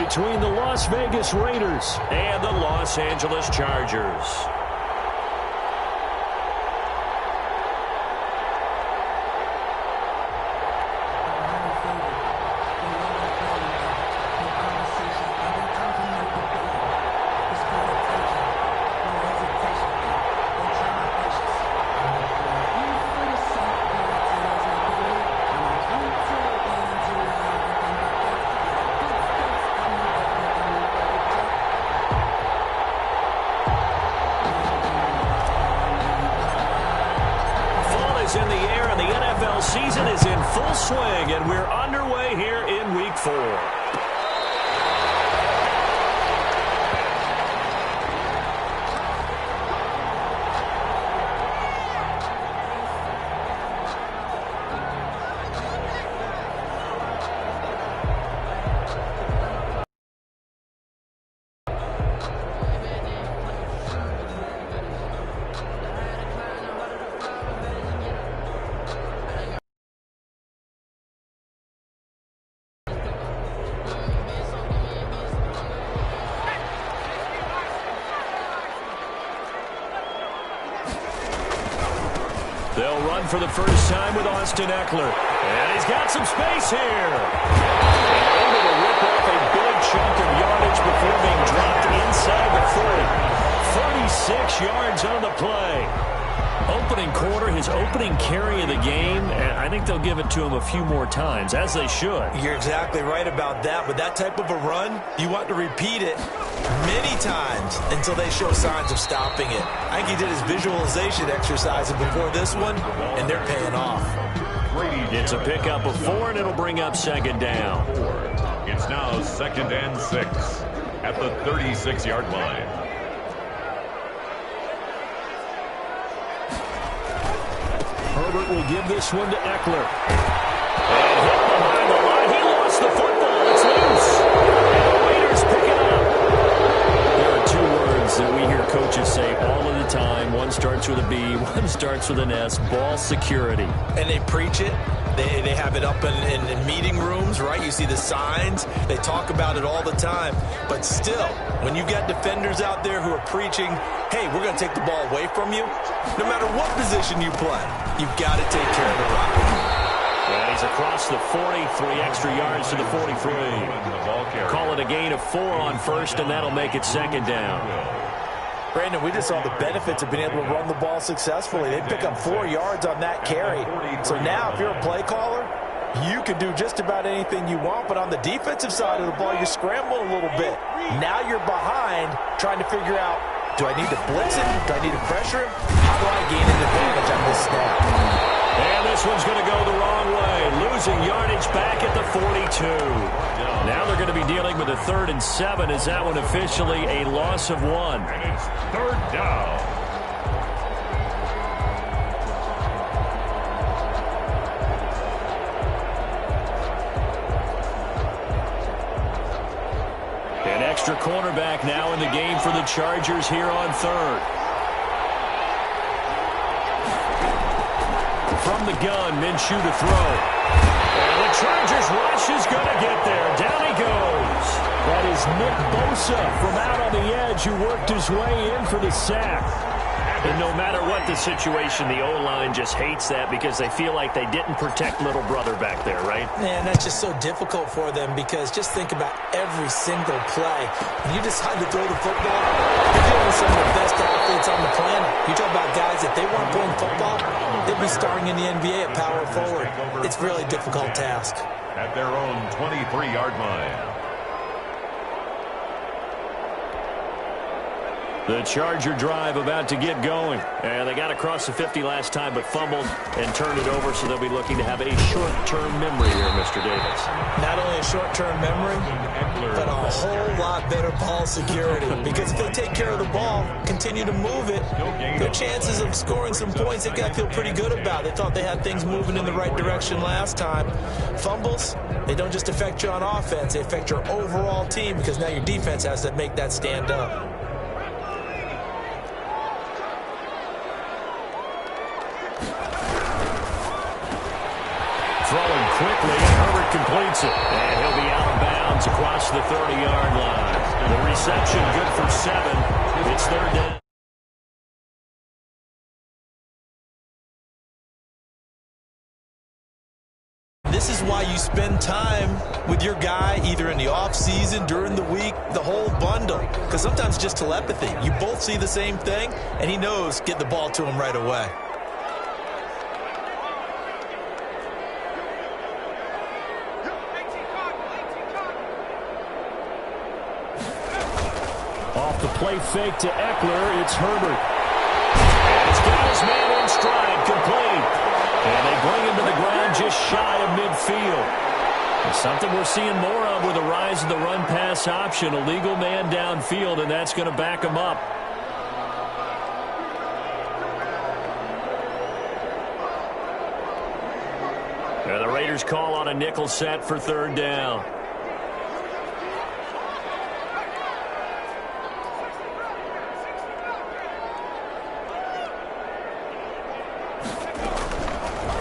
between the Las Vegas Raiders and the Los Angeles Chargers. In the air, and the NFL season is in full swing, and we're underway here in Week 4. They'll run for the first time with Austin Eckler. And he's got some space here. And able to rip off a big chunk of yardage before being dropped inside the 40. 46 yards on the play. Opening quarter, his opening carry of the game, and I think they'll give it to him a few more times, as they should. You're exactly right about that. With that type of a run, you want to repeat it many times until they show signs of stopping it. I think he did his visualization exercises before this one, and they're paying off. It's a pickup of 4, and it'll bring up second down. It's now 2nd and 6 at the 36-yard line. Herbert will give this one to Eckler. And hit behind the line. He lost the football. It's loose. And the Raiders pick it up. There are 2 words that we hear coaches say all of the time. One starts with a B, one starts with an S. Ball security. And they preach it. They have it up in meeting rooms, right? You see the signs. They talk about it all the time. But still, when you've got defenders out there who are preaching, hey, we're going to take the ball away from you, no matter what position you play, you've got to take care of the rock. And he's across the 40, 3 extra yards to the 43. Call it a gain of 4 on first, and that'll make it second down. Brandon, we just saw the benefits of being able to run the ball successfully. They pick up 4 yards on that carry. So now, if you're a play caller, you can do just about anything you want. But on the defensive side of the ball, you're scrambling a little bit. Now you're behind, trying to figure out, do I need to blitz him? Do I need to pressure him? How do I gain an advantage on this snap? And this one's going to go the wrong way, losing yardage back at the 42. Now they're going to be dealing with a 3rd and 7. Is that one officially a loss of 1? And it's 3rd down. An extra cornerback now in the game for the Chargers here on 3rd. From the gun, Minshew to throw. And the Chargers rush is going to get there. Down he goes. That is Nick Bosa from out on the edge who worked his way in for the sack. And no matter what the situation, the O-line just hates that because they feel like they didn't protect little brother back there, right? Man, that's just so difficult for them because just think about every single play. When you decide to throw the football, you're dealing with some of the best athletes on the planet. You talk about guys that they weren't playing football, they'd be starting in the NBA at power forward. It's a really difficult task. At their own 23-yard line. The Charger drive about to get going. And they got across the 50 last time, but fumbled and turned it over, so they'll be looking to have a short-term memory here, Mr. Davis. Not only a short-term memory, but a whole lot better ball security. Because if they take care of the ball, continue to move it, their chances of scoring some points, they got to feel pretty good about. They thought they had things moving in the right direction last time. Fumbles, they don't just affect you on offense, they affect your overall team because now your defense has to make that stand up. Throwing quickly, and Herbert completes it. And he'll be out of bounds across the 30-yard line. The reception good for 7. It's third down. This is why you spend time with your guy either in the offseason, during the week, the whole bundle. Because sometimes just telepathy. You both see the same thing, and he knows get the ball to him right away. Off the play fake to Eckler, it's Herbert. And he's got his man in stride, complete. And they bring him to the ground just shy of midfield. It's something we're seeing more of with the rise of the run-pass option. A legal man downfield, and that's going to back him up. And the Raiders call on a nickel set for third down.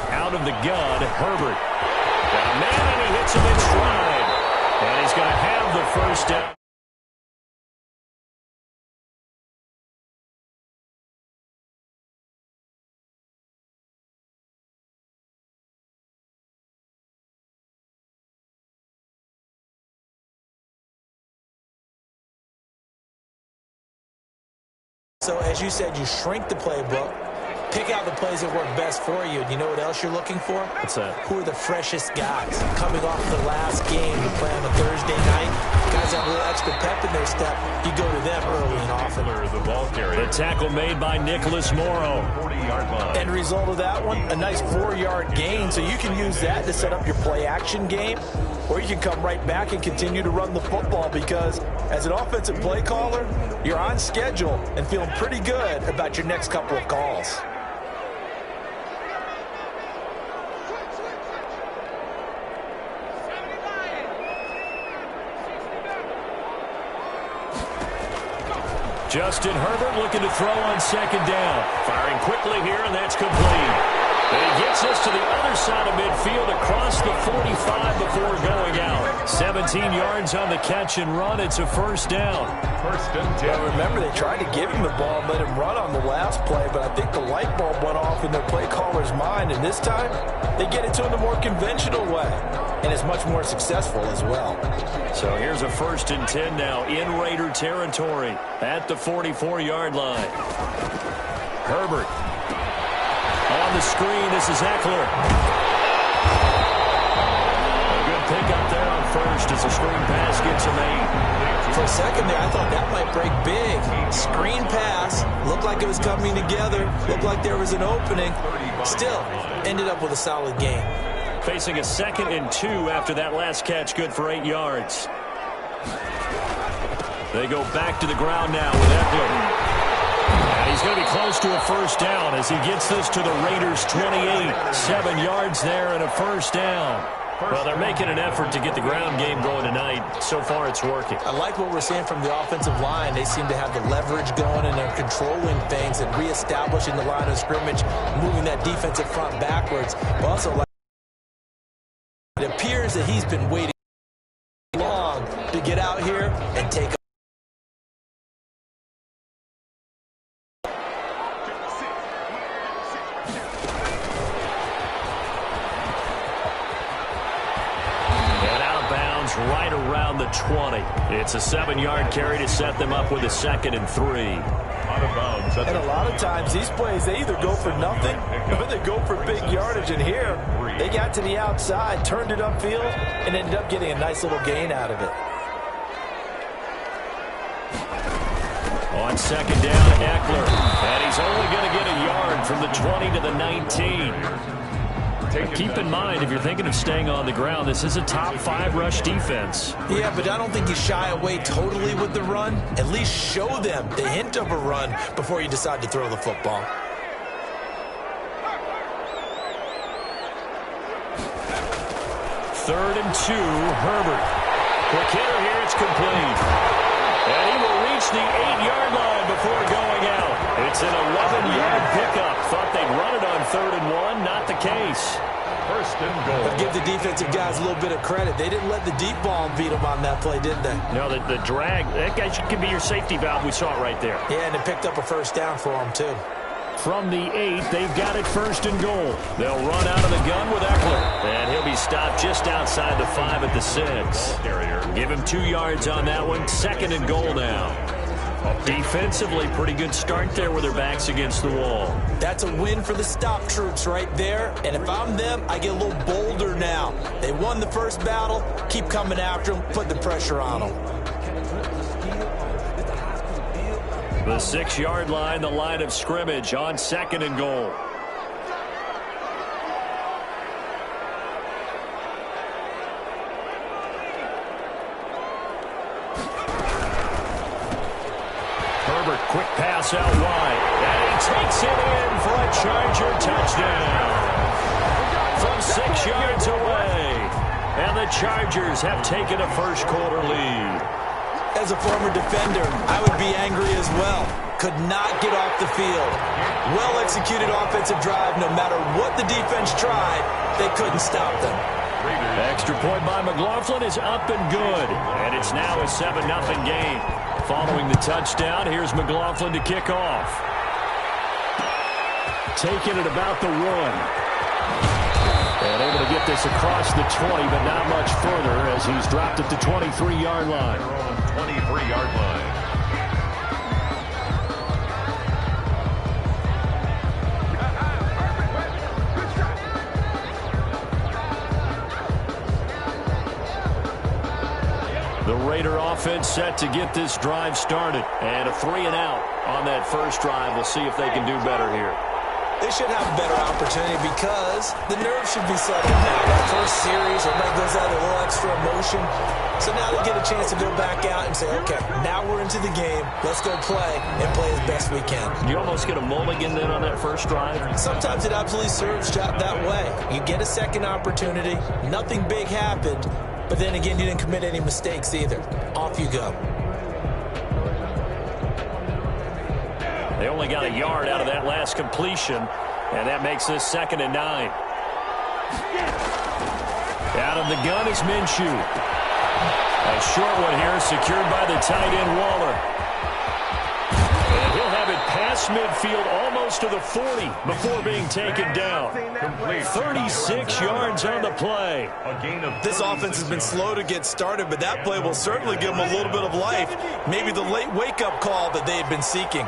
Out of the gun, Herbert. Got a man, and he hits him in stride. And he's going to have the first down. So, as you said, you shrink the playbook, pick out the plays that work best for you. And you know what else you're looking for? What's that? Who are the freshest guys coming off the last game to play on a Thursday night? Guys have a little extra pep in their step. You go to them early and often. The ball carrier. The tackle made by Nicholas Morrow. 40-yard line. End result of that one, a nice 4-yard gain. So you can use that to set up your play-action game, or you can come right back and continue to run the football because as an offensive play caller, you're on schedule and feeling pretty good about your next couple of calls. Justin Herbert looking to throw on second down. Firing quickly here, and that's complete. And he gets us to the other side of midfield across the 45 before going out. 17 yards on the catch and run. It's a first down. First and 10. Well, remember, they tried to give him the ball and let him run on the last play, but I think the light bulb went off in their play caller's mind, and this time they get it to him the more conventional way, and it's much more successful as well. So here's a first and 10 now in Raider territory at the 44-yard line. Herbert on the screen. This is Eckler. A good pickup there on first as the screen pass gets him 8. For a second there, I thought that might break big. Screen pass, looked like it was coming together, looked like there was an opening. Still, ended up with a solid gain. Facing a 2nd and 2 after that last catch, good for 8 yards. They go back to the ground now with Eckler. And he's going to be close to a first down as he gets this to the Raiders' 28. 7 yards there and a first down. Well, they're making an effort to get the ground game going tonight. So far, it's working. I like what we're seeing from the offensive line. They seem to have the leverage going, and they're controlling things and reestablishing the line of scrimmage, moving that defensive front backwards. But also, it appears that he's been waiting long to get out here and take right around the 20. It's a 7-yard carry to set them up with a 2nd and 3. Out of bounds. And a lot of times these plays, they either go for nothing or they go for big yardage. And here, they got to the outside, turned it upfield, and ended up getting a nice little gain out of it. On second down, Eckler. And he's only going to get a yard from the 20 to the 19. Keep in mind, if you're thinking of staying on the ground, this is a top 5 rush defense. Yeah, but I don't think you shy away totally with the run. At least show them the hint of a run before you decide to throw the football. Third and 2, Herbert. Quick hitter here, it's complete. And he will reach the 8-yard line before going out. It's an 11-yard pickup. Thought they they'd run it on 3rd and 1. Not the case. First and goal. I'll give the defensive guys a little bit of credit. They didn't let the deep ball beat them on that play, did they? No, the drag, that guy could be your safety valve. We saw it right there. Yeah, and it picked up a first down for them, too. From the 8, they've got it 1st and goal. They'll run out of the gun with Eckler. And he'll be stopped just outside the 5 at the 6. Give him 2 yards on that one. 2nd and goal now. Defensively, pretty good start there with their backs against the wall. That's a win for the stop troops right there. And if I'm them, I get a little bolder now. They won the first battle. Keep coming after them. Put the pressure on them. The 6-yard line, the line of scrimmage on 2nd and goal. Herbert, quick pass out wide. And he takes it in for a Charger touchdown. From 6 yards away. And the Chargers have taken a first-quarter lead. As a former defender, I would be angry as well. Could not get off the field. Well-executed offensive drive. No matter what the defense tried, they couldn't stop them. Extra point by McLaughlin is up and good. And it's now a 7-0 game. Following the touchdown, here's McLaughlin to kick off. Taking it about the 1. And able to get this across the 20, but not much further as he's dropped at the 23-yard line. 23-yard line. The Raider offense set to get this drive started. And a 3-and-out on that first drive. We'll see if they can do better here. They should have a better opportunity because the nerves should be settled now. That first series, everybody goes out with a little extra emotion. So now they get a chance to go back out and say, okay, now we're into the game. Let's go play and play as best we can. You almost get a mulligan then on that first drive? Sometimes it absolutely serves that way. You get a second opportunity. Nothing big happened. But then again, you didn't commit any mistakes either. Off you go. They only got a yard out of that last completion, and that makes this 2nd and 9. Out of the gun is Minshew. A short one here, secured by the tight end Waller. And he'll have it past midfield, almost to the 40, before being taken down. 36 yards on the play. This offense has been slow to get started, but that play will certainly give them a little bit of life. Maybe the late wake-up call that they had been seeking.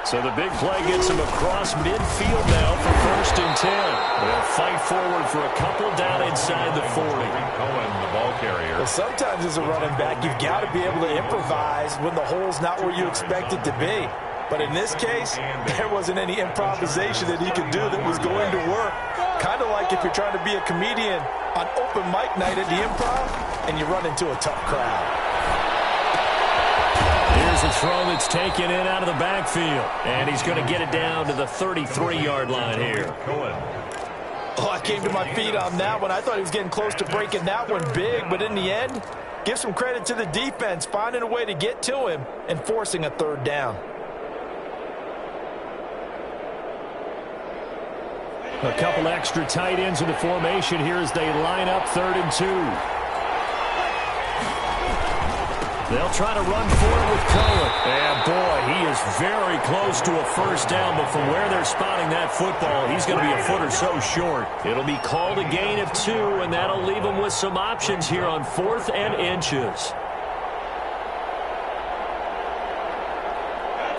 So the big play gets him across midfield now for 1st and 10. They'll fight forward for a couple down inside the 40. Cohen, the ball carrier. Well, sometimes as a running back, you've got to be able to improvise when the hole's not where you expect it to be. But in this case, there wasn't any improvisation that he could do that was going to work. Kind of like if you're trying to be a comedian on open mic night at the Improv and you run into a tough crowd. Here's a throw that's taken in out of the backfield. And he's going to get it down to the 33-yard line here. Oh, I came to my feet on that one. I thought he was getting close to breaking that one big. But in the end, give some credit to the defense, finding a way to get to him and forcing a 3rd down. A couple extra tight ends in the formation here as they line up 3rd and 2. They'll try to run forward with Cohen. And, boy, he is very close to a first down, but from where they're spotting that football, he's going to be a foot or so short. It'll be called a gain of 2, and that'll leave them with some options here on 4th and inches.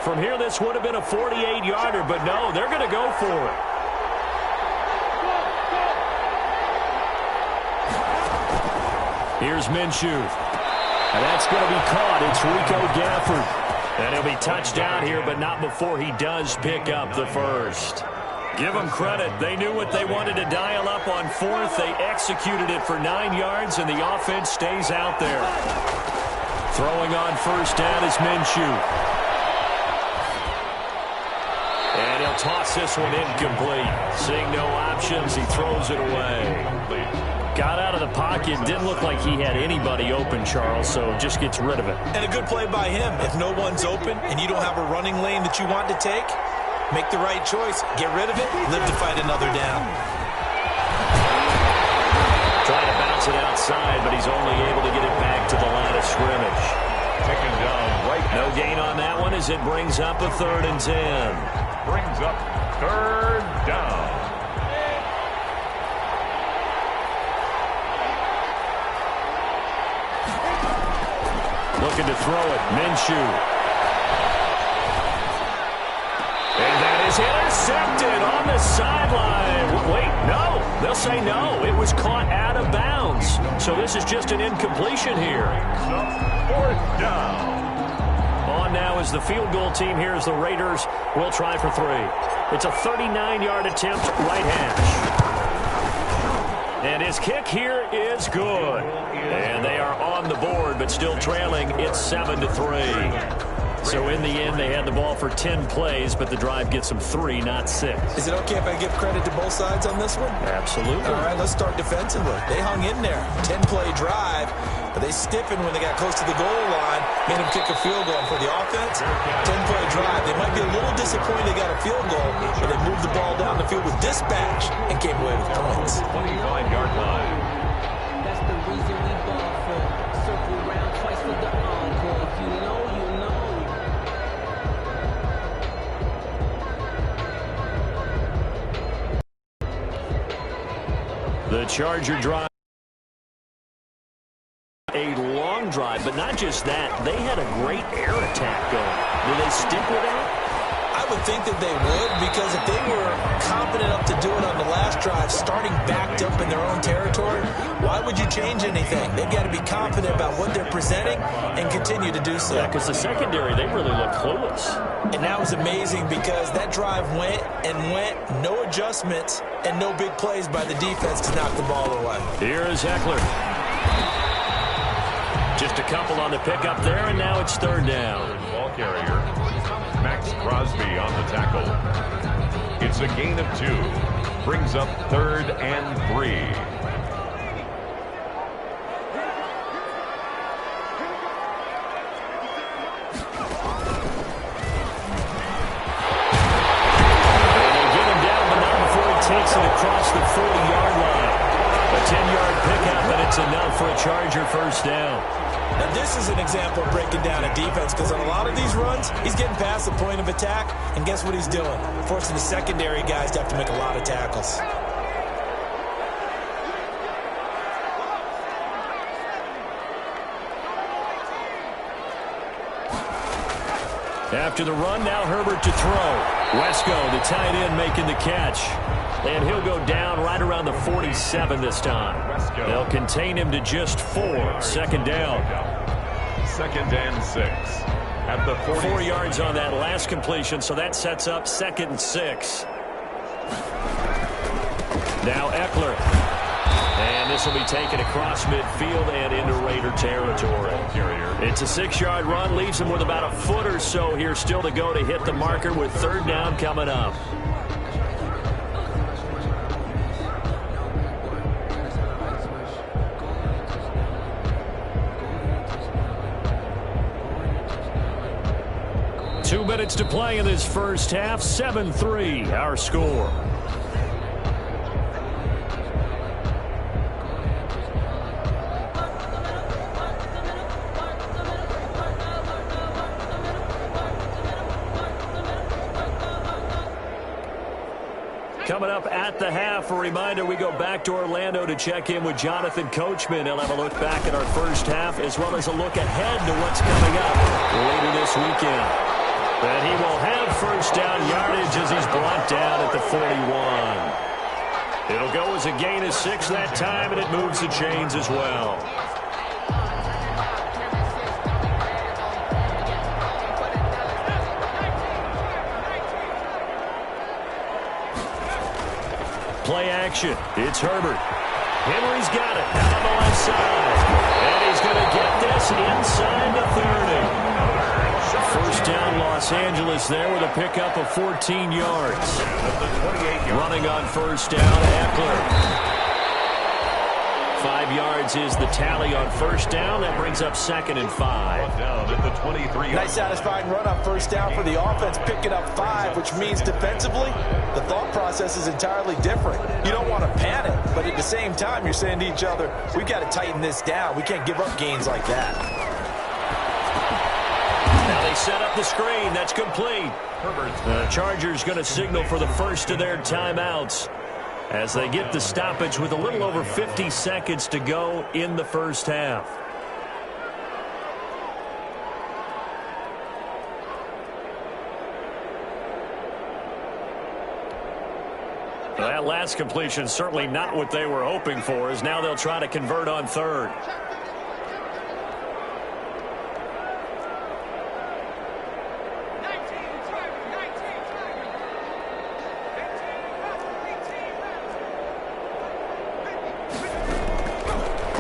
From here, this would have been a 48-yarder, but no, they're going to go for it. Here's Minshew. And that's going to be caught. It's Rico Gafford. And he'll be touched down here, but not before he does pick up the first. Give them credit. They knew what they wanted to dial up on 4th. They executed it for 9 yards, and the offense stays out there. Throwing on first down is Minshew. And he'll toss this one incomplete. Seeing no options, he throws it away. Got out of the pocket. Didn't look like he had anybody open, Charles, so just gets rid of it. And a good play by him. If no one's open and you don't have a running lane that you want to take, Make the right choice. Get rid of it. Live to fight another down. Trying to bounce it outside, but he's only able to get it back to the line of scrimmage. Taken down right now. No gain on that one as it brings up a 3rd and 10. Brings up 3rd down. Looking to throw it. Minshew. And that is intercepted on the sideline. Wait, no. They'll say no. It was caught out of bounds. So this is just an incompletion here. 4th down. On now is the field goal team here as the Raiders will try for 3. It's a 39-yard attempt, right hash. And his kick here is good. And they are on the board, but still trailing. It's 7-3. So in the end, they had the ball for 10 plays, but the drive gets them 3, not 6. Is it okay if I give credit to both sides on this one? Absolutely. All right, let's start defensively. They hung in there. 10-play drive, but they stiffened when they got close to the goal line, made them kick a field goal. And for the offense, 10-play drive. They might be a little disappointed they got a field goal, but they moved the ball down the field with dispatch and came away with points. 25-yard line. That's the reason we ball for. Circle around twice for the encore. If you know, you know. The Charger drive. A long drive, but not just that. They had a great air attack going. Do they stick with that? I would think that they would, because if they were confident enough to do it on the last drive, starting backed up in their own territory, why would you change anything? They've got to be confident about what they're presenting and continue to do so. Yeah, because the secondary, they really look clueless. And that was amazing because that drive went and went, no adjustments, and no big plays by the defense to knock the ball away. Here is Eckler. Just a couple on the pickup there, and now it's 3rd down. Ball carrier, Max Crosby on the tackle. It's a gain of 2. Brings up 3rd and 3. Takes it across the 40-yard line. A 10-yard pickup, and it's enough for a Charger 1st down. Now, this is an example of breaking down a defense, because on a lot of these runs, he's getting past the point of attack, and guess what he's doing? Forcing the secondary guys to have to make a lot of tackles. After the run, now Herbert to throw. Wesco, the tight end, making the catch. And he'll go down right around the 47 this time. They'll contain him to just 4. 2nd down. 2nd and 6. At the 40. 4 yards on that last completion, so that sets up 2nd and 6. Now Eckler. And this will be taken across midfield and into Raider territory. It's a 6-yard run, leaves him with about a foot or so here still to go to hit the marker with 3rd down coming up. Two minutes to play in this first half. 7-3, our score. Coming up at the half, a reminder, we go back to Orlando to check in with Jonathan Coachman. He'll have a look back at our first half as well as a look ahead to what's coming up later this weekend. And he will have 1st down yardage as he's brought down at the 41. It'll go as a gain of 6 that time, and it moves the chains as well. Play action. It's Herbert. Henry's got it out on the left side. And he's going to get this inside the 30. 1st down Los Angeles there with a pickup of 14 yards. Running on 1st down, Eckler. 5 yards is the tally on 1st down. That brings up 2nd and 5. Down at the a 23-yard Nice satisfying run on first down for the offense, picking up 5, which means defensively, the thought process is entirely different. You don't want to panic, but at the same time, you're saying to each other, we've got to tighten this down. We can't give up gains like that. Now they set up the screen. That's complete. The Chargers going to signal for the first of their timeouts as they get the stoppage with a little over 50 seconds to go in the first half. That last completion certainly not what they were hoping for, as now they'll try to convert on third.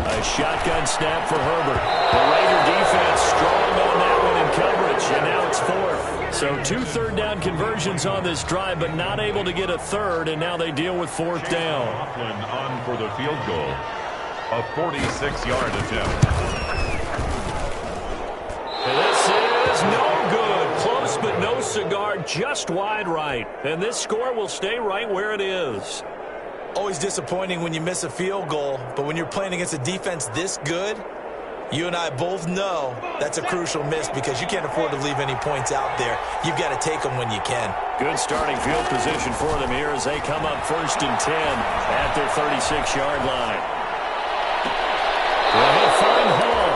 A shotgun snap for Herbert. The Raider defense strong on that one in coverage, and now it's fourth. So 2 third-down conversions on this drive, but not able to get a third, and now they deal with fourth down. Coughlin on for the field goal. A 46-yard attempt. And this is no good. Close, but no cigar, just wide right. And this score will stay right where it is. Always disappointing when you miss a field goal, but when you're playing against a defense this good, you and I both know that's a crucial miss because you can't afford to leave any points out there. You've got to take them when you can. Good starting field position for them here as they come up 1st and 10 at their 36-yard line. Well, he'll find Hall,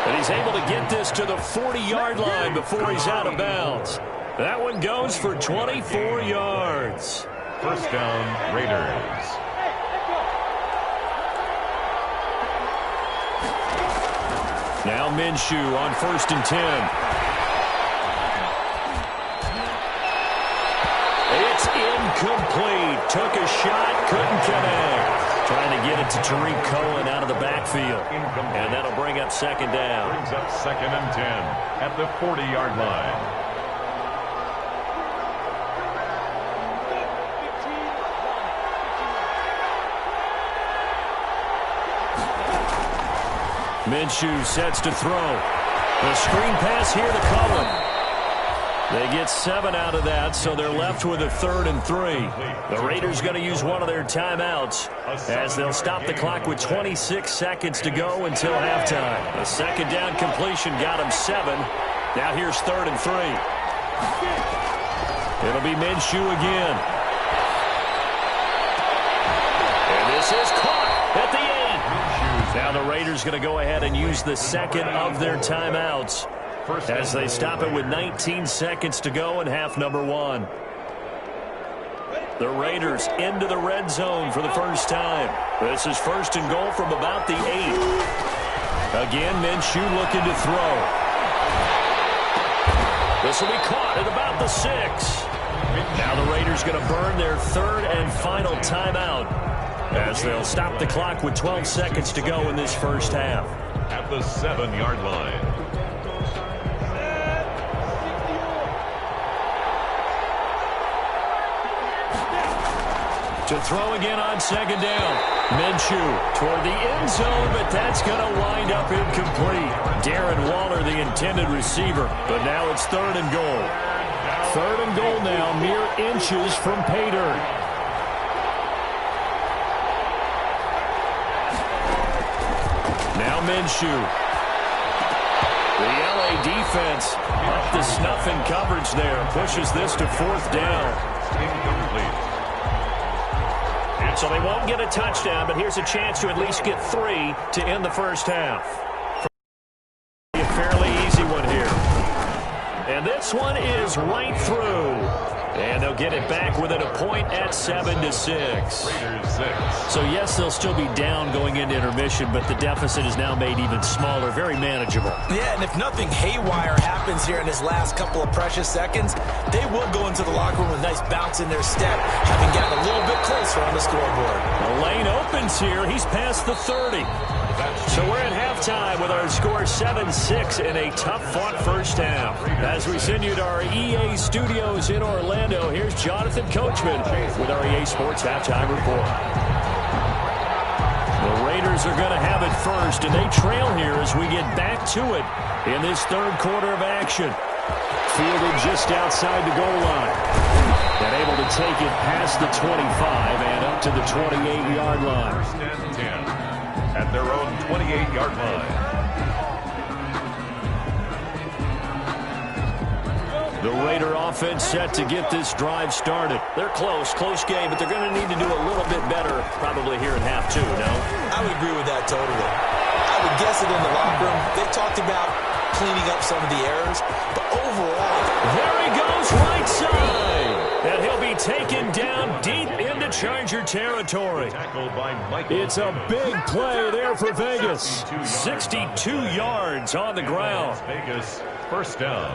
but he's able to get this to the 40-yard line before he's out of bounds. That one goes for 24 yards. First down, Raiders. Now Minshew on 1st and 10. It's incomplete. Took a shot, couldn't connect. Trying to get it to Tariq Cohen out of the backfield. And that'll bring up second down. Brings up 2nd and 10 at the 40-yard line. Minshew sets to throw. The screen pass here to Cohen. They get 7 out of that, so they're left with a 3rd and 3. The Raiders going to use one of their timeouts as they'll stop the clock with 26 seconds to go until halftime. A second down completion got him 7. Now here's 3rd and 3. It'll be Minshew again. And this is caught at the 8. Now the Raiders going to go ahead and use the second of their timeouts as they stop it with 19 seconds to go in half number 1. The Raiders into the red zone for the first time. This is 1st and goal from about the 8. Again, Minshew looking to throw. This will be caught at about the 6. Now the Raiders going to burn their 3rd and final timeout as they'll stop the clock with 12 seconds to go in this first half. At the 7-yard line. To throw again on second down. Minshew toward the end zone, but that's going to wind up incomplete. Darren Waller, the intended receiver, but now it's 3rd and goal. 3rd and goal now, mere inches from pay dirt. Now Minshew. The LA defense up to snuff in coverage there. Pushes this to 4th down. Incomplete. So they won't get a touchdown, but here's a chance to at least get 3 to end the first half. A fairly easy one here. And this one is right through. And they'll get it back within a point at 7-6. Raiders 6. So, yes, they'll still be down going into intermission, but the deficit is now made even smaller, very manageable. Yeah, and if nothing haywire happens here in his last couple of precious seconds, they will go into the locker room with a nice bounce in their step, having gotten a little bit closer on the scoreboard. The lane opens here. He's past the 30. So we're at halftime with our score 7-6 in a tough-fought first half. As we send you to our EA studios in Orlando, here's Jonathan Coachman with our EA Sports Halftime Report. The Raiders are going to have it first, and they trail here as we get back to it in this third quarter of action. Fielded just outside the goal line. And able to take it past the 25 and up to the 28-yard line. First and 10 at their own 28-yard line. The Raider offense set to get this drive started. They're close game, but they're going to need to do a little bit better probably here in half two, no? I would agree with that totally. I would guess it in the locker room. They talked about cleaning up some of the errors, but overall... There he goes, right side! And he'll be taken down deep into Charger territory. It's a big play there for Vegas. 62 yards on the ground. Vegas, first down.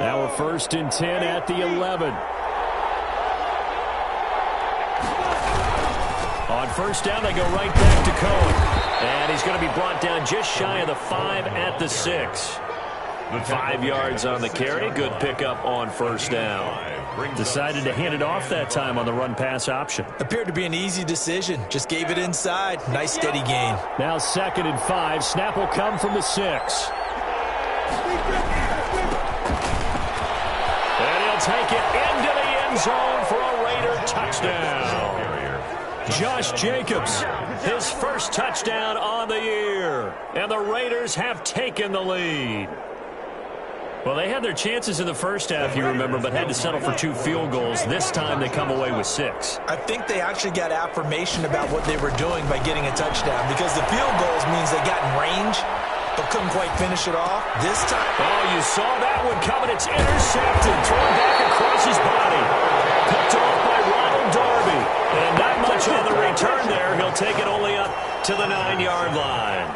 Now a first and 10 at the 11. On first down, they go right back to Cohen. And he's going to be brought down just shy of the 5 at the 6. 5 yards on the carry. Good pickup on first down. Decided to hand it off that time on the run-pass option. Appeared to be an easy decision. Just gave it inside. Nice steady gain. Now 2nd and 5. Snap will come from the 6. Take it into the end zone for a Raider touchdown. Josh Jacobs, his first touchdown on the year. And the Raiders have taken the lead. Well, they had their chances in the first half, you remember, but had to settle for 2 field goals. This time they come away with 6. I think they actually got affirmation about what they were doing by getting a touchdown, because the field goals means they got in range, but couldn't quite finish it off. This time... Oh, you saw that one coming. It's intercepted. Thrown back across his body. Picked off by Ronald Darby. And not much on the return there. He'll take it only up to the 9-yard line.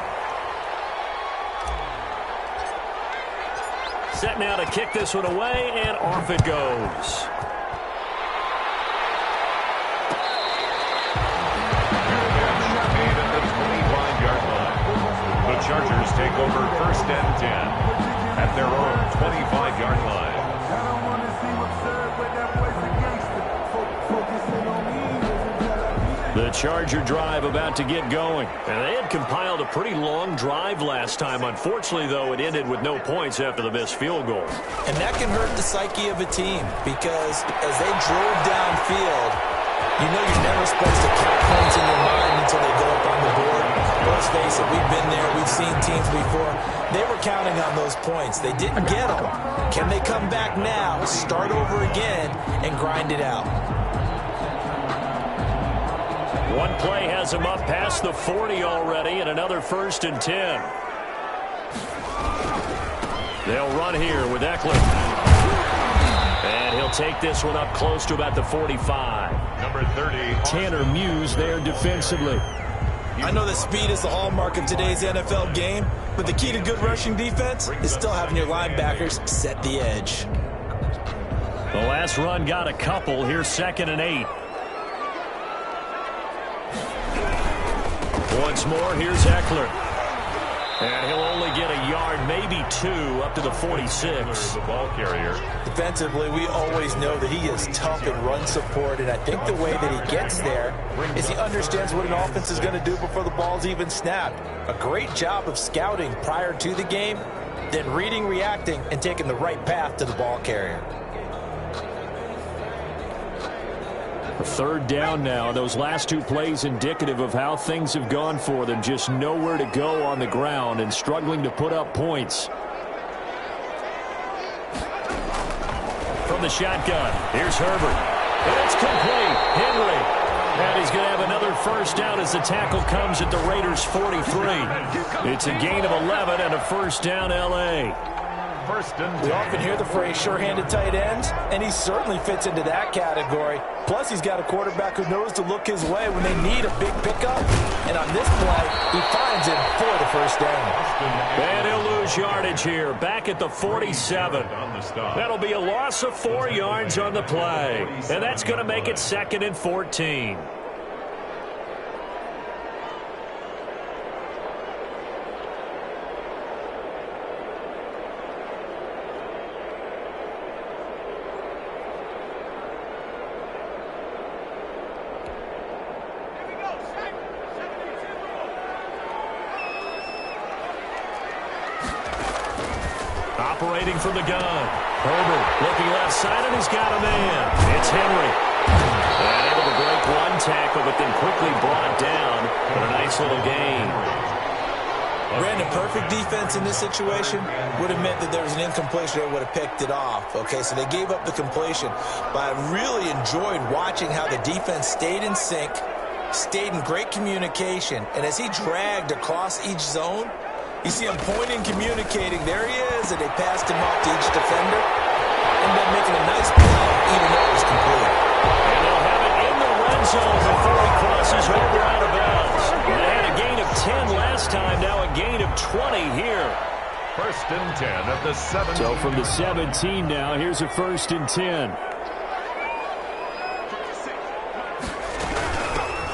Set now to kick this one away, and off it goes. The Chargers take over first and 10 at their own 25-yard line. The Charger drive about to get going. And they had compiled a pretty long drive last time. Unfortunately, though, it ended with no points after the missed field goal. And that can hurt the psyche of a team, because as they drove downfield, you know you're never supposed to count points in your mind until they go up on the board. Let's face it, we've been there. We've seen teams before. They were counting on those points. They didn't get them. Can they come back now, start over again, and grind it out? One play has him up past the 40 already, and another first and 10. They'll run here with Eckler. And he'll take this one up close to about the 45. Number 30. Tanner Muse there defensively. I know that speed is the hallmark of today's NFL game, but the key to good rushing defense is still having your linebackers set the edge. The last run got a couple. Here's 2nd and 8. Once more, here's Eckler. And he'll only get a yard, maybe 2, up to the 46. The ball carrier. Defensively, we always know that he is tough in run support, and I think the way that he gets there is he understands what an offense is going to do before the ball's even snapped. A great job of scouting prior to the game, then reading, reacting, and taking the right path to the ball carrier. Third down now. Those last 2 plays indicative of how things have gone for them. Just nowhere to go on the ground and struggling to put up points. From the shotgun, here's Herbert. And it's complete. Henry. And he's going to have another first down as the tackle comes at the Raiders' 43. It's a gain of 11 and a first down, L.A. First and 10. We often hear the phrase sure-handed tight ends, and he certainly fits into that category. Plus, he's got a quarterback who knows to look his way when they need a big pickup. And on this play, he finds him for the first down. And he'll lose yardage here, back at the 47. That'll be a loss of 4 yards on the play. And that's going to make it 2nd and 14. Operating from the gun. Herbert looking left side, and he's got a man. It's Henry. And able to break one tackle, but then quickly brought down. But a nice little gain. Brandon, perfect defense in this situation would have meant that there was an incompletion that would have picked it off. Okay, so they gave up the completion. But I really enjoyed watching how the defense stayed in sync, stayed in great communication, and as he dragged across each zone, you see him pointing, communicating. There he is, and they passed him off to each defender. Ended up making a nice play, even though it was complete. And they'll have it in the red zone before he crosses over out of bounds. They had a gain of 10 last time, now a gain of 20 here. 1st and 10 at the 17. So from the 17 now, here's a 1st and 10.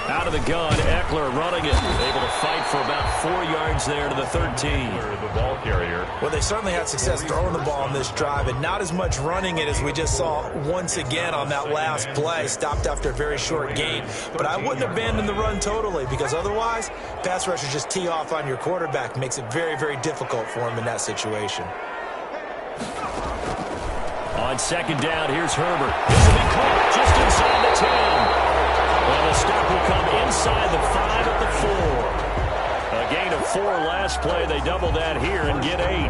Out of the gun, Eckler running it. Able to fight for about 4 yards there to the 13. The ball carrier. Well, they certainly had success throwing the ball on this drive, and not as much running it as we just saw once again on that last play. Stopped after a very short gain. But I wouldn't abandon the run totally, because otherwise, pass rushers just tee off on your quarterback. Makes it very, very difficult for him in that situation. On 2nd down, here's Herbert. This will be caught just inside the 10. And the stop will come inside the 5 at the 4. A gain of 4 last play. They double that here and get 8.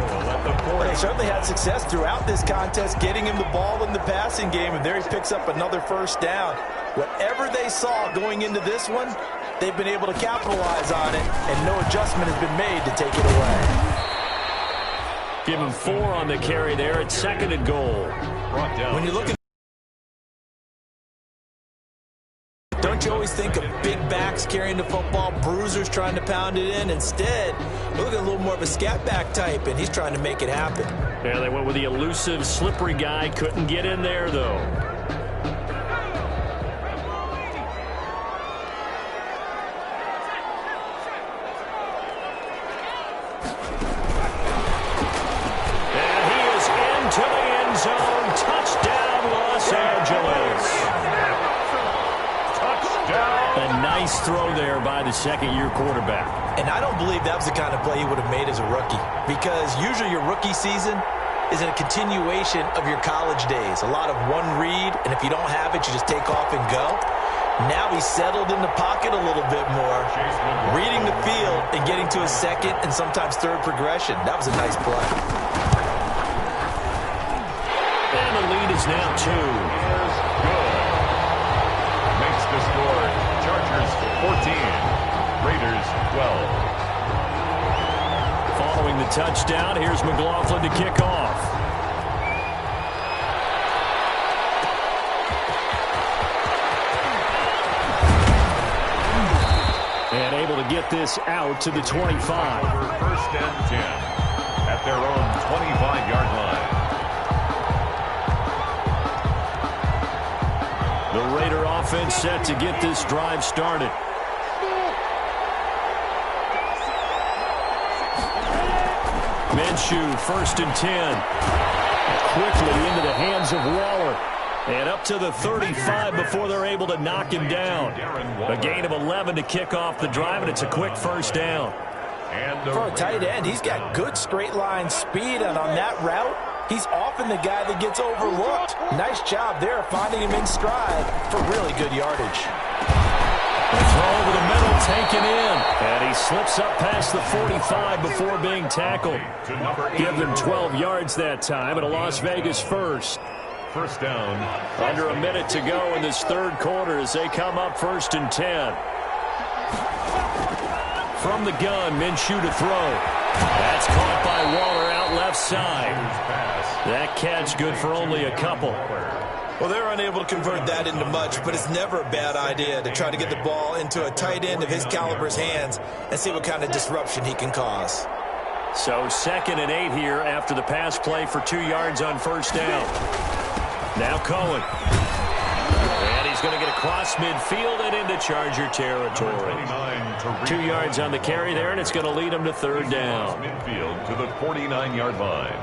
Well, they certainly had success throughout this contest, getting him the ball in the passing game, and there he picks up another 1st down. Whatever they saw going into this one, they've been able to capitalize on it, and no adjustment has been made to take it away. Give him 4 on the carry there at 2nd and goal. When you look at Don't you always think of big backs carrying the football, bruisers trying to pound it in? Instead, look at a little more of a scat back type, and he's trying to make it happen. Yeah, they went with the elusive, slippery guy. Couldn't get in there, though. And he is into the end zone. Touchdown, Los Angeles. A nice throw there by the 2nd-year quarterback. And I don't believe that was the kind of play he would have made as a rookie, because usually your rookie season is a continuation of your college days. A lot of one read, and if you don't have it, you just take off and go. Now he's settled in the pocket a little bit more, reading the field and getting to his 2nd and sometimes 3rd progression. That was a nice play. And the lead is now 2. Makes the score. Chargers 14. Raiders 12. Following the touchdown, here's McLaughlin to kick off. And able to get this out to the 25. 1st and 10 at their own 25-yard line. The Raider offense set to get this drive started. Minshew, 1st and 10. Quickly into the hands of Waller. And up to the 35 before they're able to knock him down. A gain of 11 to kick off the drive, and it's a quick 1st down. For a tight end, he's got good straight line speed, and on that route, he's often the guy that gets overlooked. Nice job there finding him in stride for really good yardage. The throw over the middle, taken in. And he slips up past the 45 before being tackled. Give them 12 yards that time, and a Las Vegas 1st. 1st down. Under a minute to go in this 3rd quarter as they come up 1st and 10. From the gun, Minshew to throw. That's caught by Waller out left side. That catch good for only a couple. Well, they're unable to convert that into much, but it's never a bad idea to try to get the ball into a tight end of his caliber's hands and see what kind of disruption he can cause. So 2nd and 8 here after the pass play for 2 yards on 1st down. Now Cohen. And he's going to get across midfield and into Charger territory. 2 yards on the carry there, and it's going to lead him to 3rd down. Midfield to the 49-yard line.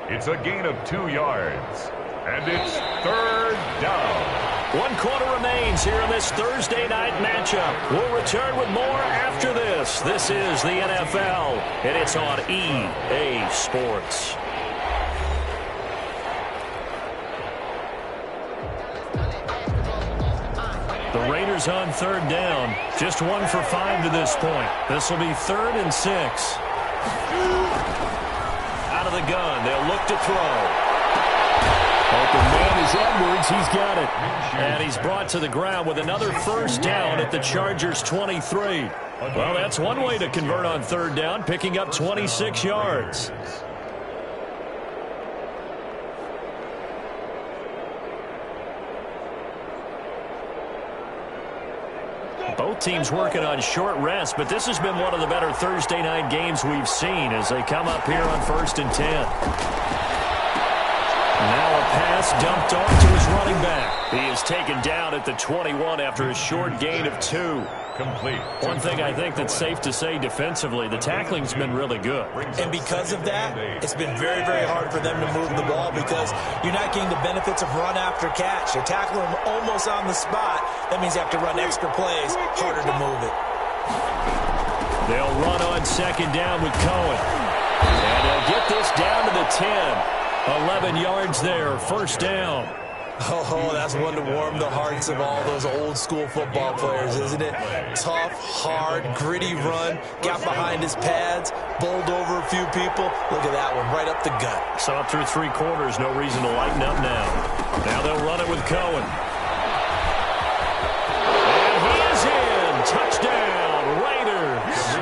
It's a gain of 2 yards. And it's 3rd down. 1 quarter remains here in this Thursday night matchup. We'll return with more after this. This is the NFL, and it's on EA Sports. Chargers on third down. Just 1 for 5 to this point. This will be 3rd and 6. Out of the gun. They'll look to throw. Open man is Edwards. He's got it. And he's brought to the ground with another first down at the Chargers' 23. Well, that's one way to convert on third down, picking up 26 yards. Both teams working on short rest, but this has been one of the better Thursday night games we've seen as they come up here on 1st and 10. Now a pass dumped off to his running back. He is taken down at the 21 after a short gain of 2. Complete. One thing I think that's safe to say defensively, the tackling's been really good. And because of that, it's been very, very hard for them to move the ball because you're not getting the benefits of run after catch. You're tackling them almost on the spot. That means you have to run extra plays, harder to move it. They'll run on 2nd down with Cohen. And they'll get this down to the 10. 11 yards there, 1st down. Oh, that's one to warm the hearts of all those old school football players, isn't it? Tough, hard, gritty run, got behind his pads, bowled over a few people. Look at that one, right up the gut. Saw through 3 quarters, no reason to lighten up now. Now they'll run it with Cohen. And he is in. Touchdown, Raiders.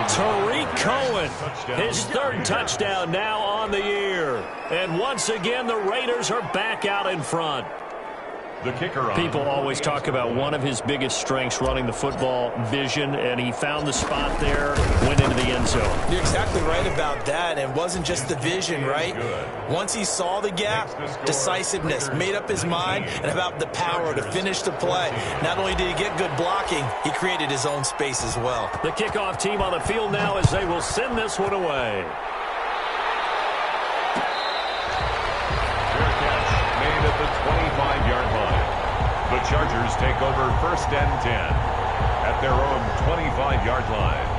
Tariq Cohen, his 3rd touchdown now on the year. And once again, the Raiders are back out in front. The kicker on. People always talk about one of his biggest strengths, running the football, vision, and he found the spot there, went into the end zone. You're exactly right about that. It wasn't just the vision, right? Once he saw the gap, decisiveness, made up his mind, and about the power to finish the play. Not only did he get good blocking, he created his own space as well. The kickoff team on the field now as they will send this one away. Made at the 25-yard line. The Chargers take over 1st and 10 at their own 25-yard line.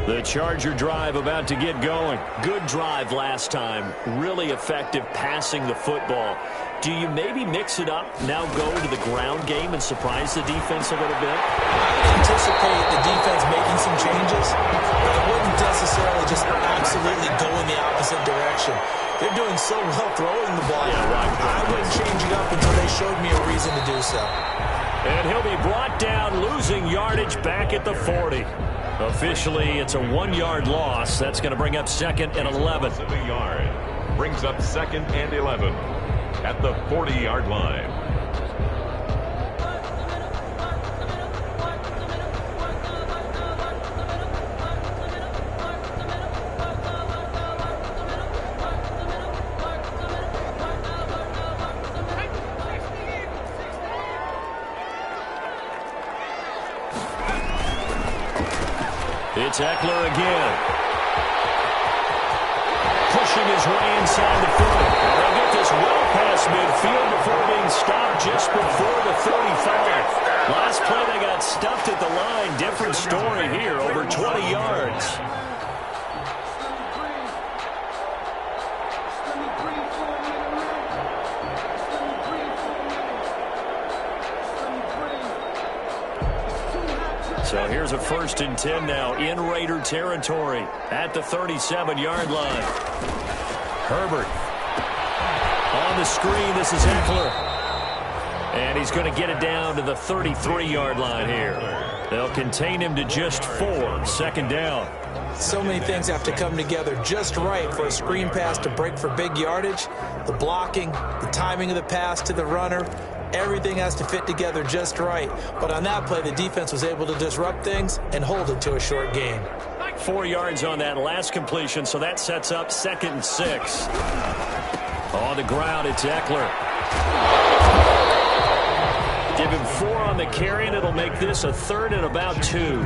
The Charger drive about to get going. Good drive last time. Really effective passing the football. Do you maybe mix it up, now go to the ground game and surprise the defense a little bit? I anticipate the defense making some changes, but I wouldn't necessarily just absolutely go in the opposite direction. They're doing so well throwing the ball. Yeah, right. I wouldn't change it up until they showed me a reason to do so. And he'll be brought down, losing yardage back at the 40. Officially, it's a 1-yard loss. That's going to bring up 2nd and 11. A yard. Brings up 2nd and 11 at the 40-yard line. It's Eckler again. Pushing his way inside the 40. They'll get this well past midfield before being stopped just before the 35. Last play they got stuffed at the line. Different story here, over 20 yards. So here's a 1st and 10 now in Raider territory at the 37-yard line. Herbert on the screen. This is Eckler. And he's going to get it down to the 33-yard line here. They'll contain him to just 4. 2nd down. So many things have to come together just right for a screen pass to break for big yardage. The blocking, the timing of the pass to the runner, everything has to fit together just right. But on that play, the defense was able to disrupt things and hold it to a short gain. 4 yards on that last completion, so that sets up 2nd and 6. On the ground, it's Eckler. Give him 4 on the carry, and it'll make this a 3rd and about 2.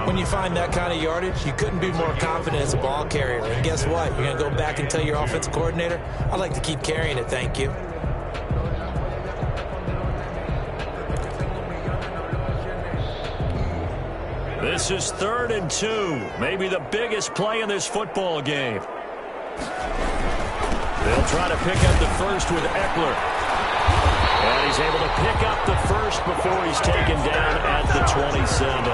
When you find that kind of yardage, you couldn't be more confident as a ball carrier. And guess what? You're going to go back and tell your offensive coordinator, I'd like to keep carrying it, thank you. This is 3rd and 2. Maybe the biggest play in this football game. They'll try to pick up the first with Eckler. And he's able to pick up the first before he's taken down at the 27.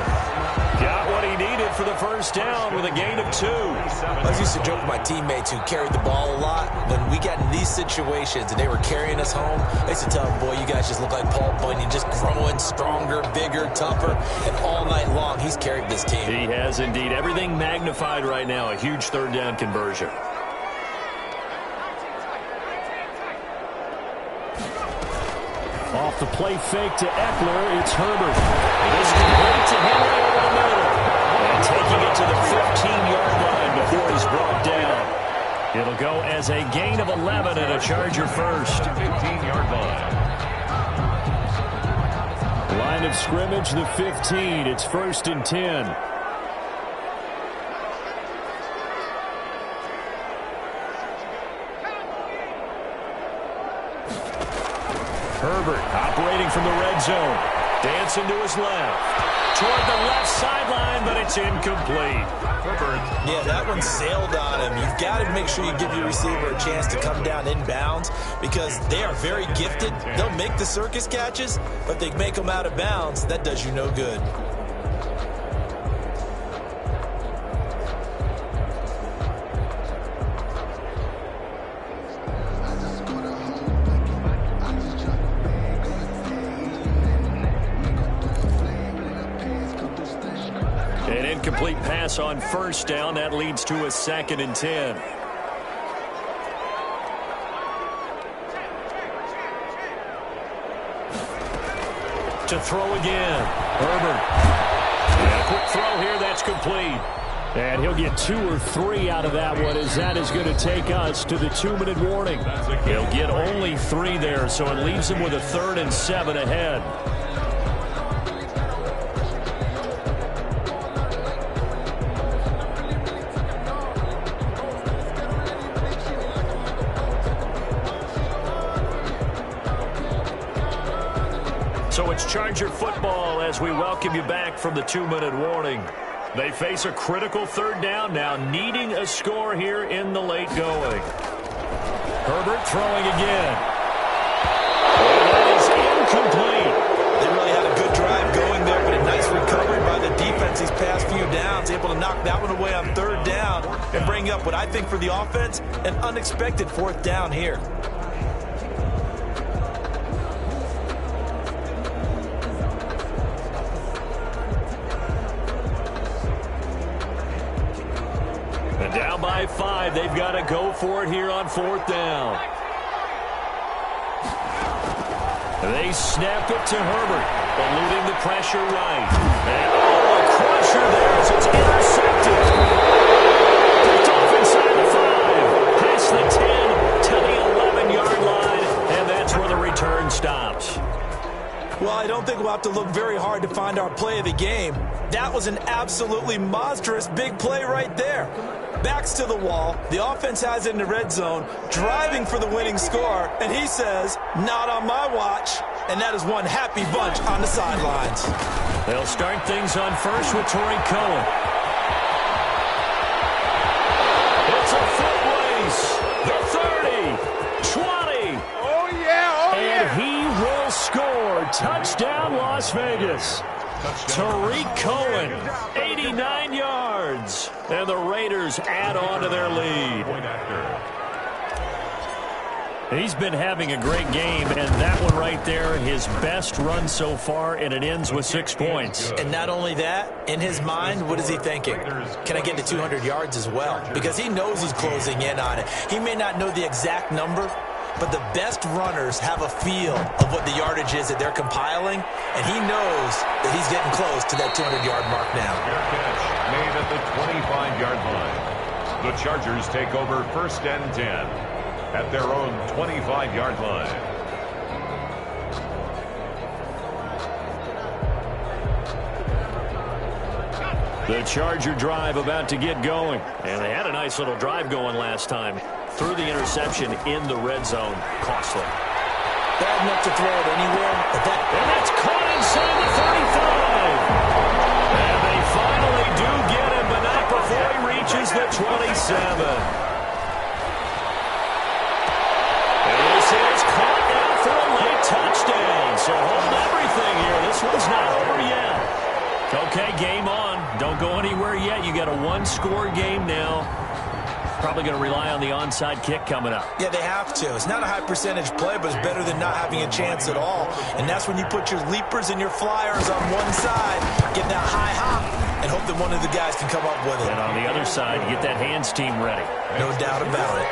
Got what he needed for the first down with a gain of 2. I used to joke with my teammates who carried the ball a lot. When we got in these situations and they were carrying us home, I used to tell them, boy, you guys just look like Paul Bunyan, just growing stronger, bigger, tougher. And all night long, he's carried this team. He has indeed. Everything magnified right now. A huge 3rd down conversion. Off the play fake to Eckler, it's Herbert. This complete to Henry over the middle. And taking it to the 15-yard line before he's brought down. It'll go as a gain of 11 and a Charger first. 15-yard line. Line of scrimmage, the 15. It's 1st and 10. Herbert operating from the red zone. Dancing to his left. Toward the left sideline, but it's incomplete. Herbert. Yeah, that one sailed on him. You've got to make sure you give your receiver a chance to come down inbounds because they are very gifted. They'll make the circus catches, but they make them out of bounds. That does you no good. An incomplete pass on first down. That leads to a 2nd and 10. To throw again. Herbert. And a quick throw here. That's complete. And he'll get 2 or 3 out of that one as that is going to take us to the 2-minute warning. He'll get only 3 there, so it leaves him with a 3rd and 7 ahead. So it's Charger football as we welcome you back from the 2-minute warning. They face a critical 3rd down now, needing a score here in the late going. Herbert throwing again. And that is incomplete. They really had a good drive going there, but a nice recovery by the defense these past few downs, able to knock that one away on 3rd down and bring up what I think for the offense, an unexpected 4th down here. Down by 5. They've got to go for it here on 4th down. They snap it to Herbert, eluding the pressure right. And a crusher there as it's intercepted. Picked off inside the 5. Past the 10 to the 11-yard line, and that's where the return stops. Well, I don't think we'll have to look very hard to find our play of the game. That was an absolutely monstrous big play right there. Backs to the wall. The offense has it in the red zone, driving for the winning score, and he says, not on my watch. And that is one happy bunch on the sidelines. They'll start things on first with Torrey Cohen. It's a foot race. The 30, 20. Oh, yeah, And he will score. Touchdown, Las Vegas. Tariq Cohen, 89 yards. And the Raiders add on to their lead. He's been having a great game, and that one right there, his best run so far, and it ends with 6 points. And not only that, in his mind, what is he thinking? Can I get to 200 yards as well? Because he knows he's closing in on it. He may not know the exact number, but the best runners have a feel of what the yardage is that they're compiling, and he knows that he's getting close to that 200-yard mark now. Catch made at the 25-yard line. The Chargers take over 1st and 10 at their own 25-yard line. The Charger drive about to get going. And they had a nice little drive going last time. Threw the interception in the red zone. Costly. Bad enough to throw it anywhere, but And that's caught inside the 35. And they get him, but not before he reaches the 27. And this is caught out for a late touchdown. So hold everything here. This one's not over yet. Okay, game on. Don't go anywhere yet. You got a one-score game now. Probably going to rely on the onside kick coming up. Yeah, they have to. It's not a high-percentage play, but it's better than not having a chance at all. And that's when you put your leapers and your flyers on one side, get that high hop, and hope that one of the guys can come up with it. And on the other side, get that hands team ready. No doubt about it.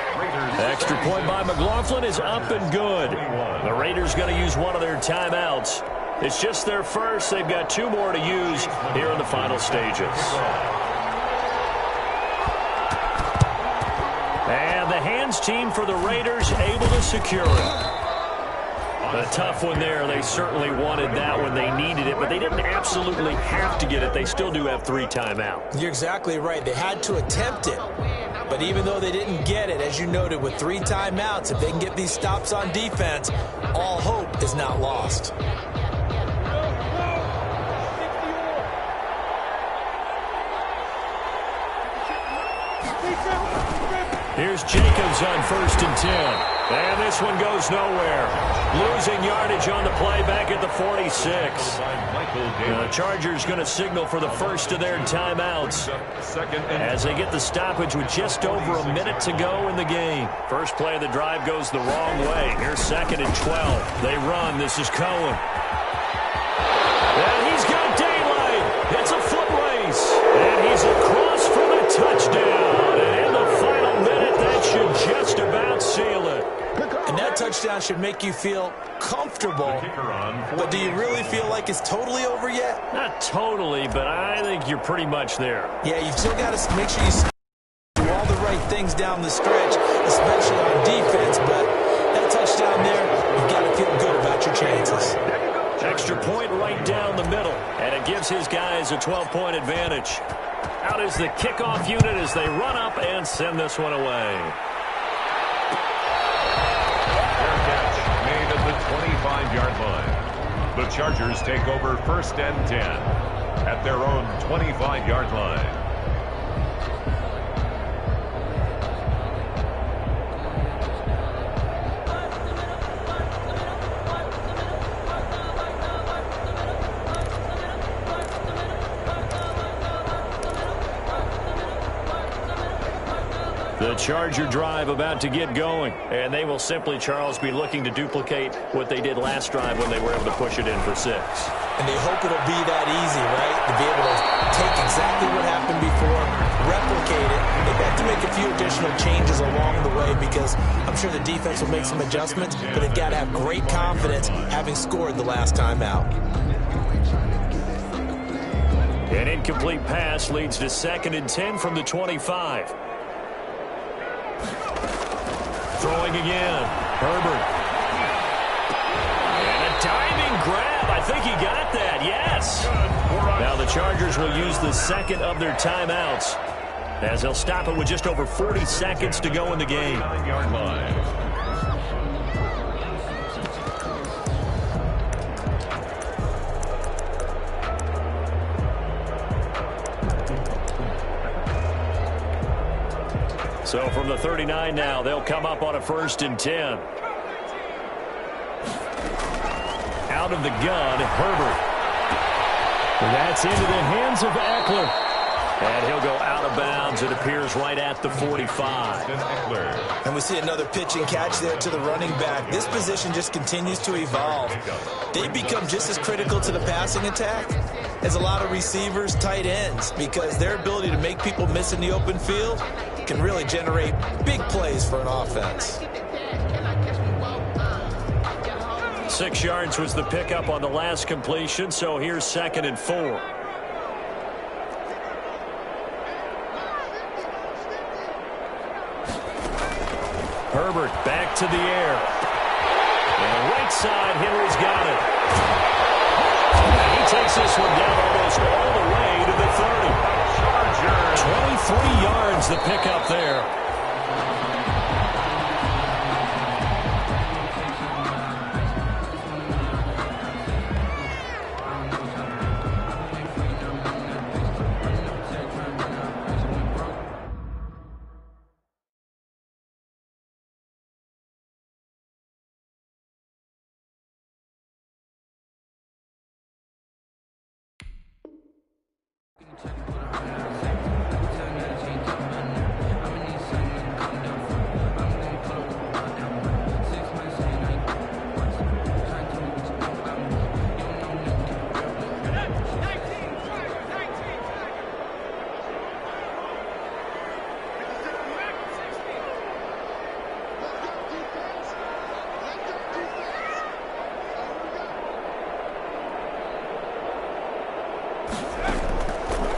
Extra point by McLaughlin is up and good. The Raiders going to use one of their timeouts. It's just their first. They've got two more to use here in the final stages. And the hands team for the Raiders able to secure it. A tough one there. They certainly wanted that when they needed it, but they didn't absolutely have to get it. They still do have 3 timeouts. You're exactly right. They had to attempt it. But even though they didn't get it, as you noted, with 3 timeouts, if they can get these stops on defense, all hope is not lost. Here's Jacobs on 1st and 10. And this one goes nowhere. Losing yardage on the play back at the 46. The Chargers going to signal for the first of their timeouts as they get the stoppage with just over a minute to go in the game. First play of the drive goes the wrong way. Here's 2nd and 12. They run. This is Cohen. And he's got daylight. It's a foot race. And he's across for the touchdown. And in the final minute, that should just about seal it. And that touchdown should make you feel comfortable. But do you really feel like it's totally over yet? Not totally, but I think you're pretty much there. Yeah, you've still got to make sure you do all the right things down the stretch, especially on defense. But that touchdown there, you've got to feel good about your chances. Extra point right down the middle, and it gives his guys a 12-point advantage. Out is the kickoff unit as they run up and send this one away. Fair catch made at the 25-yard line. The Chargers take over 1st and 10 at their own 25-yard line. The Charger drive about to get going, and they will simply, Charles, be looking to duplicate what they did last drive when they were able to push it in for 6. And they hope it'll be that easy, right? To be able to take exactly what happened before, replicate it. They've got to make a few additional changes along the way because I'm sure the defense will make some adjustments, but they've got to have great confidence having scored the last time out. An incomplete pass leads to 2nd and 10 from the 25. Throwing again. Herbert. And a diving grab. I think he got that. Yes. Now the Chargers will use the 2nd of their timeouts as they'll stop it with just over 40 seconds to go in the game. 9-yard line. So from the 39 now, they'll come up on a 1st and 10. Out of the gun, Herbert. That's into the hands of Eckler. And he'll go out of bounds. It appears right at the 45. And we see another pitch and catch there to the running back. This position just continues to evolve. They become just as critical to the passing attack as a lot of receivers, tight ends, because their ability to make people miss in the open field can really generate big plays for an offense. 6 yards was the pickup on the last completion, so here's 2nd and 4. Herbert back to the air. On the right side, Henry's got it. And he takes this one down almost all the way to the 30. 23 yards the pickup there.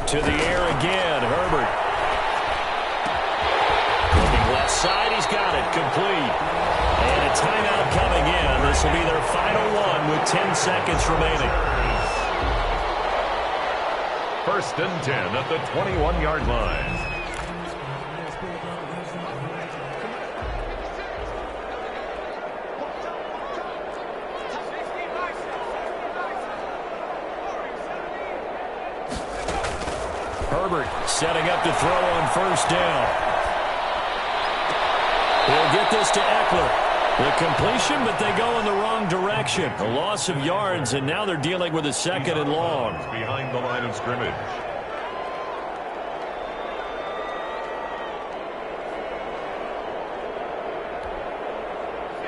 To the air again, Herbert. Looking left side, he's got it, complete. And a timeout coming in. This will be their final one with 10 seconds remaining. 1st and 10 at the 21-yard line. Herbert setting up to throw on 1st down. He'll get this to Eckler. The completion, but they go in the wrong direction. A loss of yards, and now they're dealing with a 2nd and long. Behind the line of scrimmage.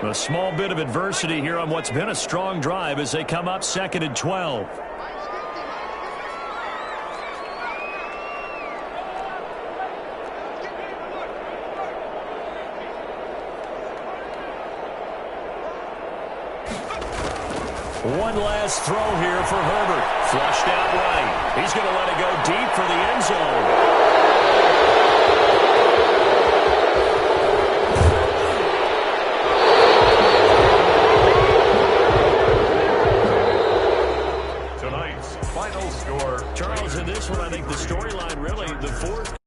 A small bit of adversity here on what's been a strong drive as they come up 2nd and 12. One last throw here for Herbert. Flushed out right. He's going to let it go deep for the end zone. Tonight's final score. Charles, in this one, I think the storyline really, the fourth